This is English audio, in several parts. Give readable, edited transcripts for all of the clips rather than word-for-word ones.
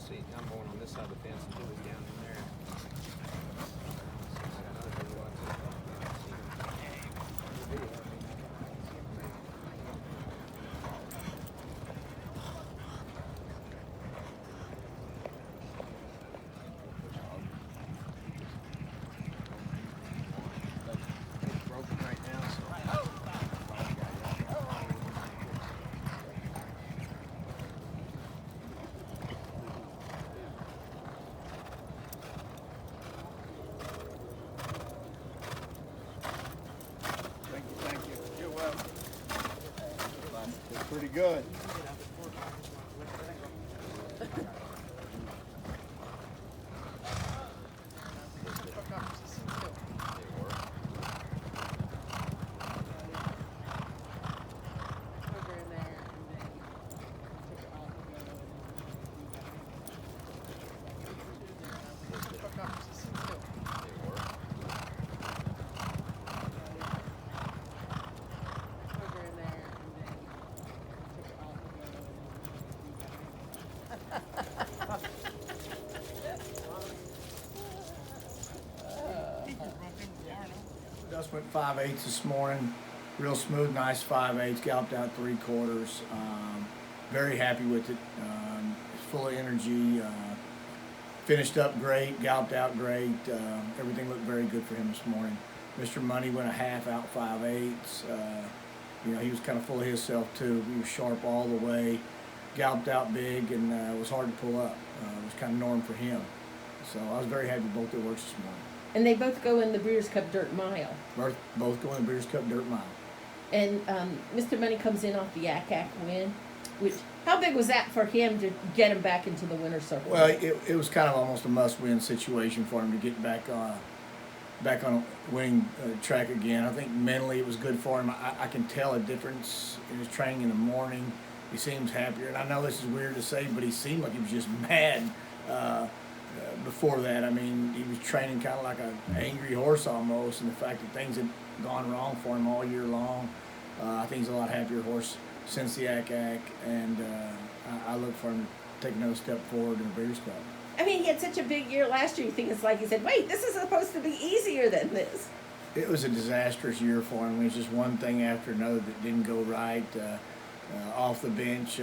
see, I'm going on this side of the fence until he's down in there. It's broken right now, so. Thank you. You're welcome. It's pretty good. Dust went 5/8 this morning. Real smooth, nice 5/8. Galloped out 3/4. Very happy with it. It's full of energy. Finished up great. Galloped out great. Everything looked very good for him this morning. Mr. Money went a half out 5/8. He was kind of full of himself too. He was sharp all the way. Galloped out big, and it was hard to pull up. It was kind of norm for him. So I was very happy with both their works this morning. And they both go in the Breeders' Cup Dirt Mile. Both go in the Breeders' Cup Dirt Mile. And Mr. Money comes in off the Ack Ack win. How big was that for him to get him back into the winner's circle? Well, it was kind of almost a must-win situation for him to get back on a winning track again. I think mentally it was good for him. I can tell a difference in his training in the morning. He seems happier, and I know this is weird to say, but he seemed like he was just mad before that. I mean, he was training kind of like an angry horse almost, and the fact that things had gone wrong for him all year long. I think he's a lot happier horse since the Ack Ack, and I look for him to take another step forward in the Breeders' Cup. I mean, he had such a big year last year. You think it's like he said, wait, this is supposed to be easier than this. It was a disastrous year for him. It was just one thing after another that didn't go right. Off the bench,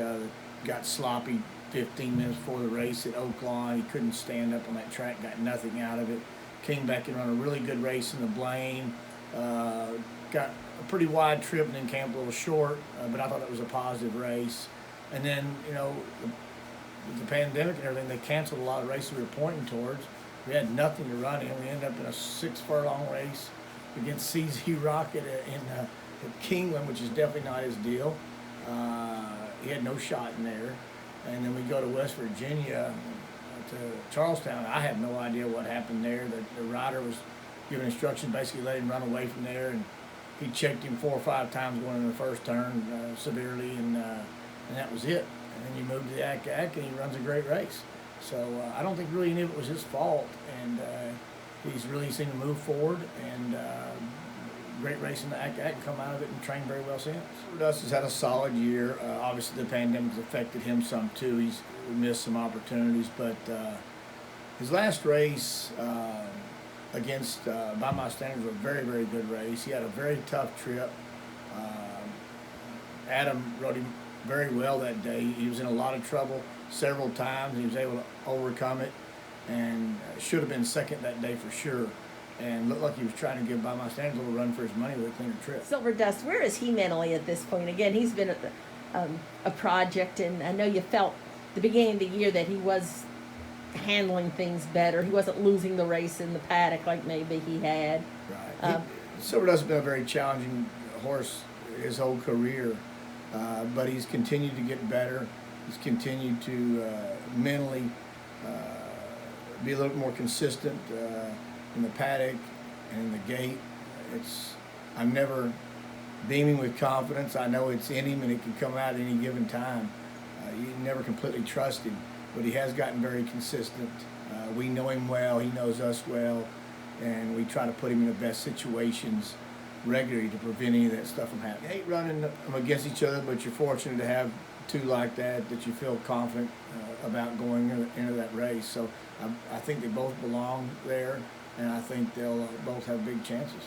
got sloppy 15 minutes before the race at Oaklawn. He couldn't stand up on that track, got nothing out of it. Came back and run a really good race in the Blaine. Got a pretty wide trip and then came up a little short, but I thought it was a positive race. And then, with the pandemic and everything, they canceled a lot of races we were pointing towards. We had nothing to run in. We ended up in a 6-furlong race against CZ Rocket at Kingland, which is definitely not his deal. He had no shot in there. And then we go to West Virginia to Charlestown. I have no idea what happened there. The rider was giving instructions, basically let him run away from there, and he checked him 4 or 5 times going in the first turn severely, and that was it. And then you move to the Ack Ack, and he runs a great race. So I don't think really any of it was his fault, and he's really seemed to move forward, and great race in the Ack Ack and come out of it and trained very well since. Dust has had a solid year. Obviously the pandemic has affected him some too. He's missed some opportunities, but his last race against by my standards was a very, very good race. He had a very tough trip. Adam rode him very well that day. He was in a lot of trouble several times. He was able to overcome it, and should have been second that day for sure. And looked like he was trying to give By My Standards a little run for his money with a cleaner trip. Silver Dust, where is he mentally at this point? Again, he's been at a project, and I know you felt the beginning of the year that he was handling things better. He wasn't losing the race in the paddock like maybe he had. Right. Silver Dust has been a very challenging horse his whole career, but he's continued to get better. He's continued to mentally be a little more consistent in the paddock and in the gate. I'm never beaming with confidence. I know it's in him and it can come out at any given time. You never completely trust him, but he has gotten very consistent. We know him well, he knows us well, and we try to put him in the best situations regularly to prevent any of that stuff from happening. I hate running them against each other, but you're fortunate to have two like that you feel confident about going into that race. So I think they both belong there, and I think they'll both have big chances.